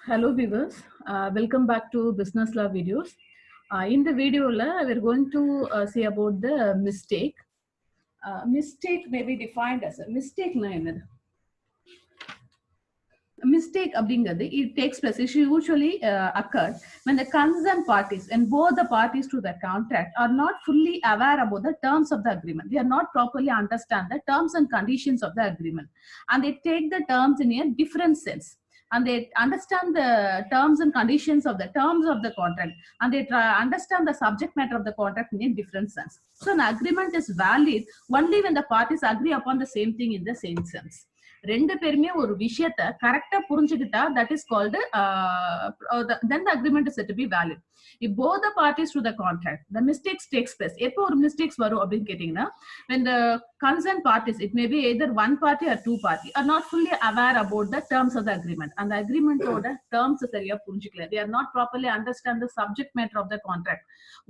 Hello viewers, welcome back to Business Law videos. In the video, we're going to see about the mistake. Mistake may be defined as a mistake. Mistake அப்படிங்கிறது it takes place, it usually occurs when the concerned parties and both the parties to the contract are not fully aware about the terms of the agreement. They are not properly understand the terms and conditions of the agreement, and they take the terms in a different sense, and they understand the terms and conditions of the terms of the contract, and they understand the subject matter of the contract in a different sense. So an agreement is valid only when the parties agree upon the same thing in the same sense. ரெண்டு பேருமே ஒரு விஷயத்தை கரெக்டா புரிஞ்சுக்கிட்டா that is called then the agreement is said to be valid. If both the parties to the contract the mistakes takes place, எப்போ ஒரு mistakes வரும் அப்படின்னு கேட்டீங்கன்னா when the concerned parties, it may be either one party or two party, are not fully aware about the terms of the agreement, and the agreement ஓட terms சரியா புரிஞ்சுக்கல, they are not properly understand the subject matter of the contract,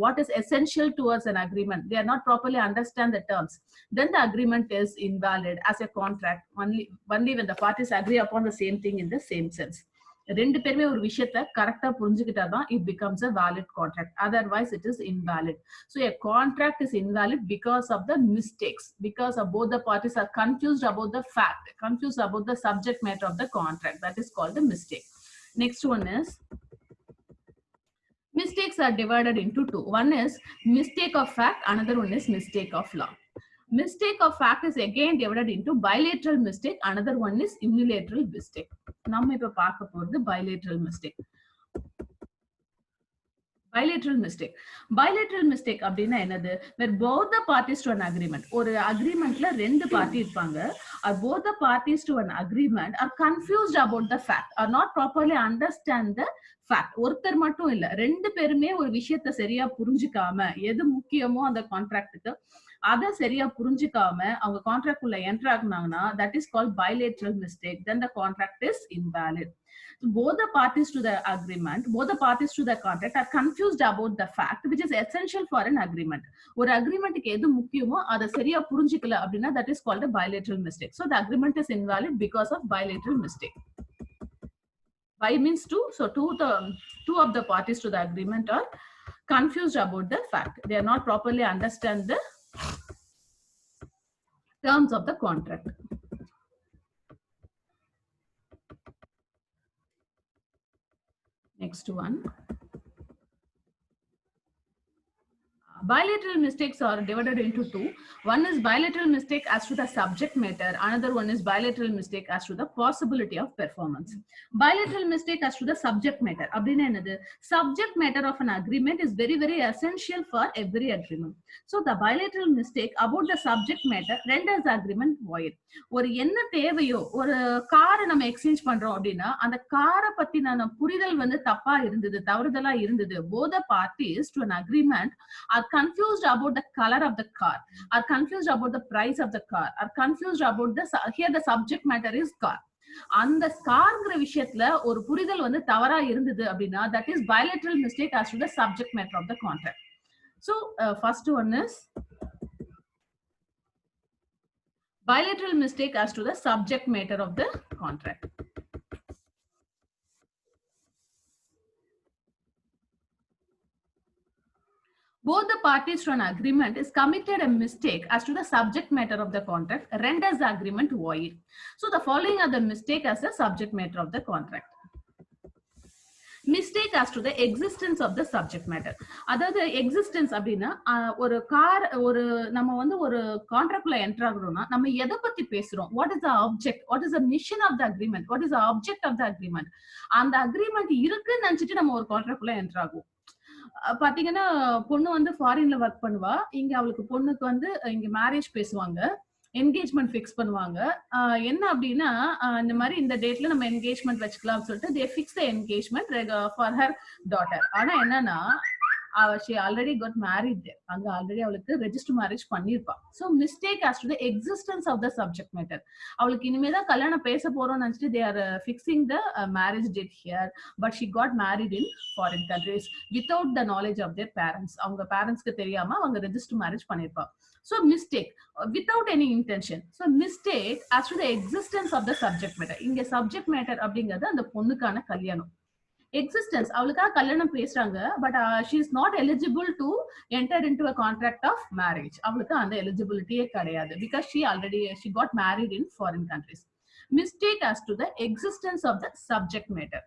what is essential towards an agreement, they are not properly understand the terms, then the agreement is invalid as a contract only when the parties agree upon the same thing in the same sense. ரெண்டு பேருமே ஒரு விஷயத்தை கரெக்டா புரிஞ்சுக்கிட்டாதான் it becomes a valid contract, otherwise it is invalid. So a contract is invalid because of the mistakes, because of both the parties are confused about the fact, confused about the subject matter of the contract. That is called a mistake. Next one is mistakes are divided into two. One is mistake of fact, another one is mistake of law. Mistake of fact is again divided into bilateral mistake, another one is unilateral mistake. நம்ம இப்ப பார்க்க போறது bilateral mistake. Bilateral mistake. Bilateral mistake அப்படின்னா என்னது? Where both the parties to an agreement, ஒரு agreementல ரெண்டு party இருப்பாங்க, or both the parties to an agreement are confused about the fact, are not properly understand the fact. ஒருத்தர் மட்டும் இல்ல, ரெண்டு பேருமே ஒரு விஷயத்தை சரியா புரிஞ்சுக்காம, எது முக்கியமோ அந்த கான்ட்ராக்டுக்கு அதை சரியா புரிஞ்சுக்காம அவங்க கான்ட்ராக்ட் உள்ள enter ஆகுனாங்கன்னா that is called bilateral mistake. Then the contract is invalid. Both the parties to the agreement, both the parties to the contract are confused about the fact which is essential for an agreement. ஒரு அக்ரிமெண்ட்டுக்கு எது முக்கியமோ அதை சரியா புரிஞ்சுக்கல அப்படின்னா that is called a bilateral mistake. So the agreement is invalid because of bilateral mistake. Bi means two, so two of the parties to the agreement are confused about the fact. They are not properly understand the terms of the contract. Next one. Bilateral mistakes are divided into two. One is bilateral mistake as to the subject matter, another one is bilateral mistake as to the possibility of performance. Bilateral mistake as to the subject matter அப்படின்னா என்னது? Subject matter of an agreement is very very essential for every agreement. So the bilateral mistake about the subject matter renders the agreement void. ஒரு என்ன தேவையோ, ஒரு காரை நம்ம exchange பண்றோம் அப்படின்னா அந்த காரை பத்தின புரிதல் வந்து தப்பா இருந்தது, தவறுதலா இருந்தது, both the parties to an agreement are confused about the color of the car, are confused about the price of the car, are confused about the, here the subject matter is car. அந்த கார்ங்கிற விஷயத்துல ஒரு புரிதல் வந்து தவறா இருந்தது அப்படின்னா that is bilateral mistake as to the subject matter of the contract. So first one is bilateral mistake as to the subject matter of the contract. Both the parties to an agreement is committed a mistake as to the subject matter of the contract renders the agreement void. So the following are the mistake as the subject matter of the contract. Mistake as to the existence of the subject matter. அதாவது existence அப்படின்னா ஒரு car, ஒரு நம்ம வந்து ஒரு கான்ட்ராக்ட்ல enter ஆகுறோம்னா நம்ம எதை பத்தி பேசுறோம், what is the object, what is the mission of the agreement, what is the object of the agreement, அந்த அக்ரிமெண்ட் இருக்குன்னு நினைச்சிட்டு நம்ம ஒரு கான்ட்ராக்ட்ல என்டர் ஆகும். பாத்தீங்கன்னா பொண்ணு வந்து ஃபாரின்ல ஒர்க் பண்ணுவா, இங்க அவளுக்கு பொண்ணுக்கு வந்து இங்க மேரேஜ் பேசுவாங்க, என்கேஜ்மெண்ட் ஃபிக்ஸ் பண்ணுவாங்க. என்ன அப்படின்னா இந்த மாதிரி இந்த டேட்ல நம்ம என்கேஜ்மெண்ட் வச்சுக்கலாம்னு சொல்லிட்டு they fix the engagement for her daughter. ஆனா என்னன்னா she already got married there, அங்க ஆல்ரெடி அவளுக்கு ரெஜிஸ்டர் மேரேஜ் பண்ணிருப்பா. So mistake as to the existence of the subject matter. அவளுக்கு இனிமேதான் கல்யாணம் பேச போறோம்னு நினைச்சிட்டு they are fixing the marriage date here, but she got married in foreign countries without the knowledge of their parents. அவங்க பேரண்ட்ஸ்க்கு தெரியாம அவங்க ரெஜிஸ்டர் மேரேஜ் பண்ணிருப்பா. So mistake without any intention. So mistake as to the existence of the subject matter. இங்க subject matter அப்படிங்கிறது அந்த பொண்ணுக்கான கல்யாணம். existence அவளுக்கா கல்யாணம் பேசுறாங்க but she is not eligible to enter into a contract of marriage. அவளுக்கு அந்த eligibility கிடையாது because she got married in foreign countries. Mistake as to the existence of the subject matter.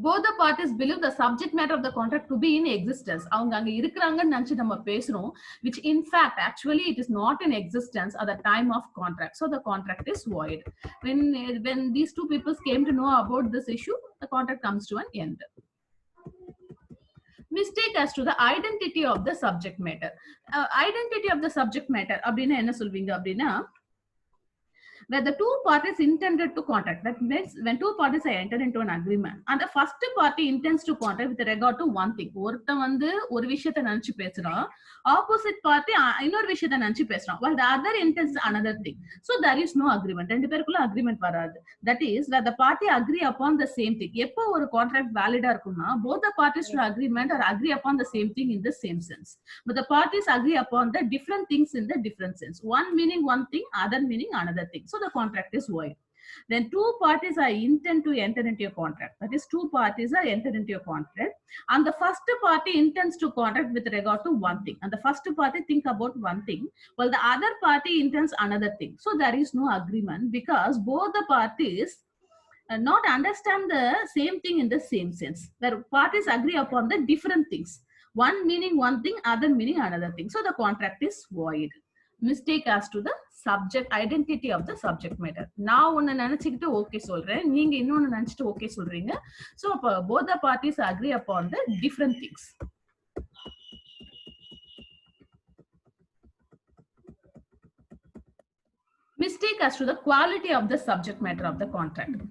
Both the parties believe the subject matter of the contract to be in existence. அவங்க அங்க இருக்குறாங்கன்னு நினைச்சு நம்ம பேசுறோம், which in fact actually it is not in existence at the time of contract. So the contract is void. When these two people came to know about this issue, the contract comes to an end. Mistake as to the identity of the subject matter. Identity of the subject matter அப்படின்னா என்ன சொல்வீங்க அப்படின்னா, where the two parties intended to contract. That means when two parties are entered into an agreement and the first party intends to contract with regard to one thing. ஒருத்தன் வந்து ஒரு விஷயத்தை நினைச்சு பேசுறான், opposite party இன்னொரு விஷயத்தை நினைச்சு பேசுறான், while the other intends another thing. So there is no agreement. ரெண்டு பேருக்குள்ள agreement வராது. That is where the party agree upon the same thing. எப்போ ஒரு contract valid இருக்கும்னா, both the parties to agreement or agree upon the same thing in the same sense. But the parties agree upon the different things in the different sense. One meaning one thing, other meaning another thing. So the contract is void. Then two parties are intend to enter into a contract. That is, two parties are entered into a contract, and the first party intends to contract with regard to one thing, and the first party think about one thing, while the other party intends another thing. So there is no agreement because both the parties not understand the same thing in the same sense. Where parties agree upon the different things. One meaning one thing, other meaning another thing. So the contract is void. Mistake as to the subject identity of the subject matter. நான் ஒன்னு நினைச்சுக்கிட்டு okay சொல்றேன், நீங்க இன்னொன்னு நினைச்சிட்டு okay சொல்றீங்க. So both the parties agree upon the different things. Mistake as to the quality of the subject matter of the contract.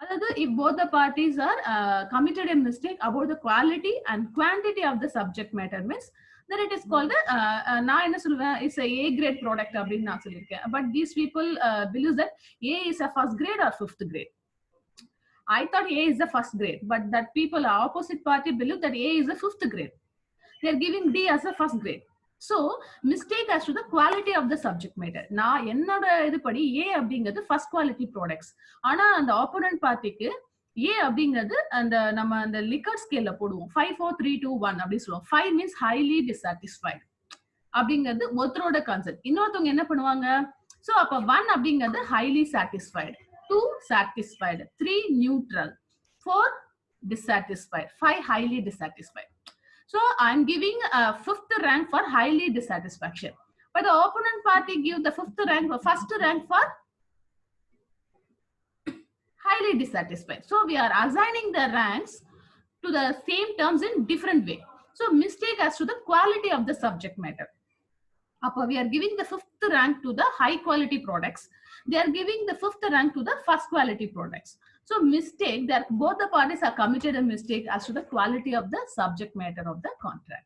அதாவது if both the parties are committed a mistake about the quality and quantity of the subject matter means then it is called நான் என்ன சொல்லுவேன், it's a A grade product அப்படின்னு நான் சொல்லியிருக்கேன். But these people believe that A is a first grade or fifth grade. I thought A is the first grade, but that people opposite party believe that A is the fifth grade. They are giving D as a first grade. So mistake as to the quality of the subject matter. நான் என்னோட இதுபடி A அப்படிங்கிறது first quality products. ஆனா அந்த opponent பார்ட்டிக்கு A அப்படிங்கிறது அந்த நம்ம அந்த லிக்கர் ஸ்கேல்ல போடுவோம் 5 4 3 2 1 அப்படி சொல்லுவோம். 5 மீன்ஸ் ஹைலி டிசாட்டிஸ்ஃபைட் அப்படிங்கிறது ஒருத்தரோட கான்செப்ட். இன்னொருத்தவங்க என்ன பண்ணுவாங்க, சோ அப்ப 1 அப்படிங்கிறது highly satisfied, 2 satisfied, 3 neutral, 4 dissatisfied, 5 highly dissatisfied. So I'm giving a fifth rank for highly dissatisfaction, but the opponent party give the fifth rank or first rank for highly dissatisfied. So we are assigning the ranks to the same terms in different way. So mistake as to the quality of the subject matter. We are giving the fifth rank to the high quality products. They are giving the fifth rank to the first quality products. So mistake that both the parties are committed a mistake as to the quality of the subject matter of the contract.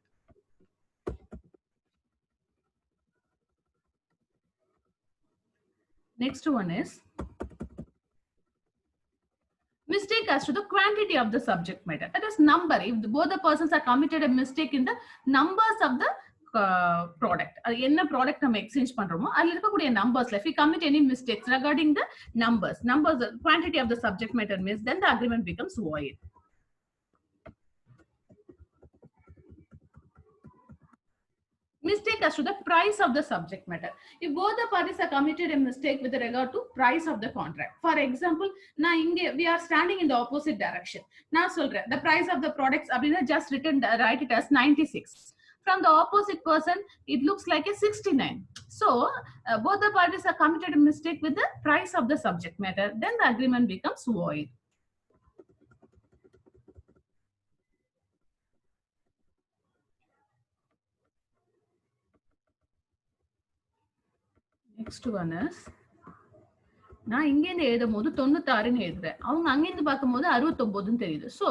Next one is mistake as to the quantity of the subject matter. That is number. If both the persons are committed a mistake in the numbers of the product, என்ன product நம்ம exchange பண்றோமோ அதுல இருக்கக்கூடிய நம்பர்ஸ்ல if we commit any mistakes regarding the numbers quantity of the subject matter means then the agreement becomes void. Mistake as to the price of the subject matter. If both the parties are committed a mistake with regard to price of the contract, for example, now we are standing in the opposite direction. Now solra the price of the products abina just write it as 96. From the opposite person it looks like a 69. So both the parties are committed a mistake with the price of the subject matter, then the agreement becomes void. Next one is நான் இங்க இருந்து எழுதும் போது 96ன்னு எழுதுறேன், அவங்க அங்க இருந்து பார்க்கும்போது 69ன்னு தெரியுது. So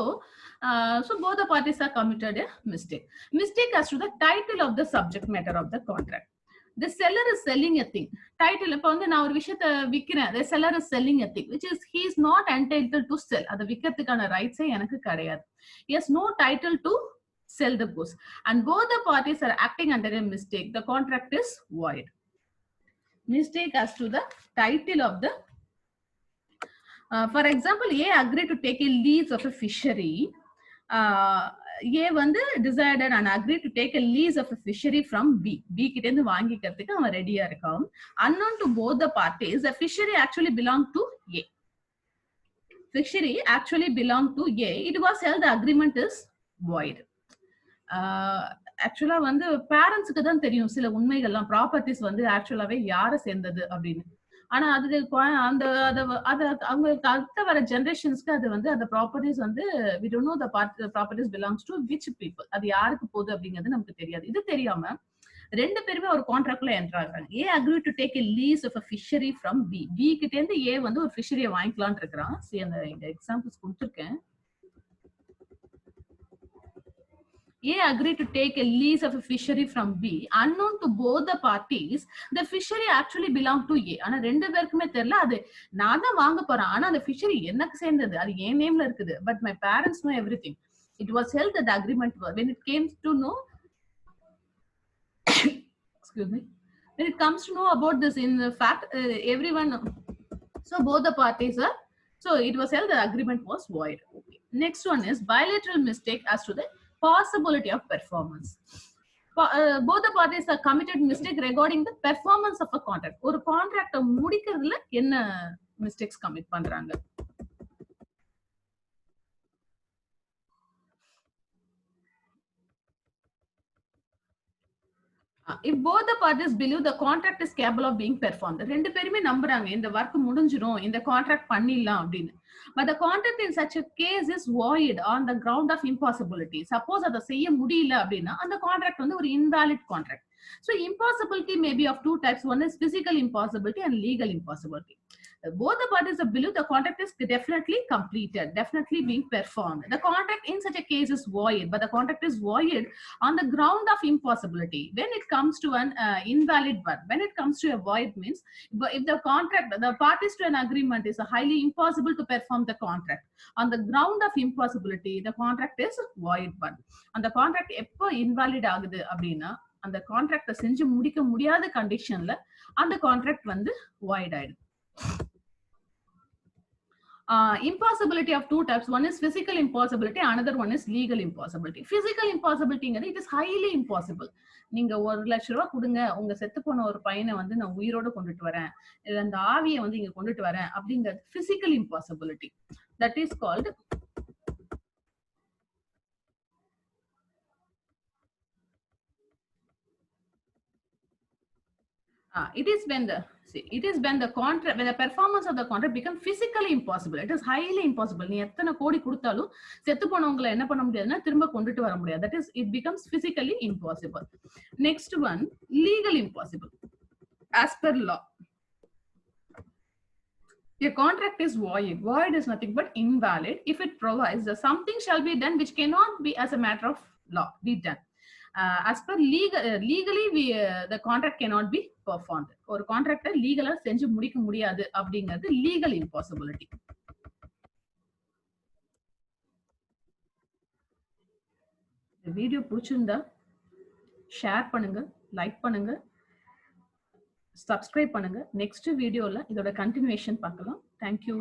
both the parties are committed a mistake. Mistake as to the title of the subject matter of the contract. The seller is selling a thing. Title இப்ப வந்து நான் ஒரு விஷயத்தை விக்கிறேன், the seller is selling a thing which is he is not entitled to sell. அத விக்கிறதுக்கான ரைட்ஸே எனக்கு கிடையாது. He has no title to sell the goods and both the parties are acting under a mistake. The contract is void. Mistake as to the title of the For example, A agreed to take a lease of a fishery. A வந்து decided and agreed to take a lease of a fishery from B. B கிட்ட இருந்து வாங்கிக்கிறதுக்கு அவன் ரெடியா இருக்கான். Unknown to both the parties, the fishery actually belonged to A. Fishery actually belonged to A. It was held the agreement is void. ஆக்சுவலா வந்து பேரண்ட்ஸுக்கு தான் தெரியும் சில உண்மைகள்லாம், ப்ராப்பர்ட்டிஸ் வந்து ஆக்சுவலாவே யாரை சேர்ந்தது அப்படின்னு. ஆனா அது அந்த அத அவங்களுக்கு அடுத்த வர ஜெனரேஷன்ஸ்க்கு அது வந்து அந்த ப்ராப்பர்ட்டிஸ் வந்து we don't know the properties belongs to which people, அது யாருக்கு போகுது அப்படிங்கிறது நமக்கு தெரியாது. இது தெரியாம ரெண்டு பேருமே ஒரு கான்ட்ராக்ட்ல என்டர் ஆகுறாங்க. A agreed to take a lease of a fishery from B. B கிட்ட இருந்து A வந்து ஒரு ஃபிஷரியை வாங்கிக்கலாம்னு இருக்கிறான். சரி, அந்த எக்ஸாம்பிள்ஸ் கொடுத்துருக்கேன். A agreed to take a lease of a fishery from B. Unknown to both the parties, the fishery actually belonged to A. ஆனா ரெண்டு பேருக்குமே தெரியல அது நான் தான் வாங்க போறேன், ஆனா அந்த ஃபிஷரி எனக்கு சேர்ந்தது, அது என் நேம்ல இருக்குது. But my parents know everything. It was held that the agreement was, when it came to know excuse me, when it comes to know about this, in fact everyone, so both the parties are, so it was held the agreement was void. Okay. Next one is bilateral mistake as to the possibility of performance. Both the parties are committed mistake regarding the performance of a contract. ஒரு contract முடிக்கிறதுல என்ன mistakes commit பண்றாங்க? If both the parties believe the contract is capable of being performed, ரெண்டு பேருமே நம்புறாங்க இந்த work முடிஞ்சிரும், இந்த contract பண்ணிடலாம் அப்படின்னு. But the contract in such a case is void on the ground of impossibility. Suppose அதை செய்ய முடியல அப்படின்னா அந்த contract வந்து ஒரு invalid contract. So impossibility may be of two types. One is physical impossibility and legal impossibility. Both the parties believe the contract is definitely completed, definitely being performed. The contract in such a case is void, but the contract is void on the ground of impossibility. When it comes to an invalid one, when it comes to a void means, if the contract, the parties to an agreement is highly impossible to perform the contract, on the ground of impossibility, the contract is void one. And the contract எப்போ invalid ஆகுது அப்படின்னா அந்த contract செஞ்சு முடிக்க முடியாத கண்டிஷன்ல அந்த contract வந்து void ஆயிடுது. Impossibility of two types. One is physical impossibility, another one is legal impossibility. Physical impossibility, it is highly impossible. நீங்க 1 லட்சம் ரூபாய் கொடுங்க, உங்க செத்து போன ஒரு பையனை வந்து நான் உயிரோட கொண்டுட்டு வரேன், இல்ல அந்த ஆவியை வந்து இங்க கொண்டுட்டு வரேன் அப்படிங்கிறது physical impossibility. That is called it is when the contract, when the performance of the contract become physically impossible. It is highly impossible. நீ எத்தனை கோடி கொடுத்தாலும் செத்து போனவங்களை என்ன பண்ண முடியாதுன்னா திரும்ப கொண்டுட்டு வர முடியாது. That is, it becomes physically impossible. Next one, legal impossible. As per law, a contract is void. Void is nothing but invalid if it provides that something shall be done which cannot be, as a matter of law, be done. As per legally the contract cannot be performed. ஒரு contract லீகலா செஞ்சு முடிக்க முடியாது அப்படிங்கிறது legal impossibility. இந்த video பிடிச்சிருந்தா share பண்ணுங்க, like பண்ணுங்க, சப்ஸ்கிரைப் பண்ணுங்க. நெக்ஸ்ட் வீடியோல இதோட கண்டினியூஷன் பார்க்கலாம். தேங்க்யூ.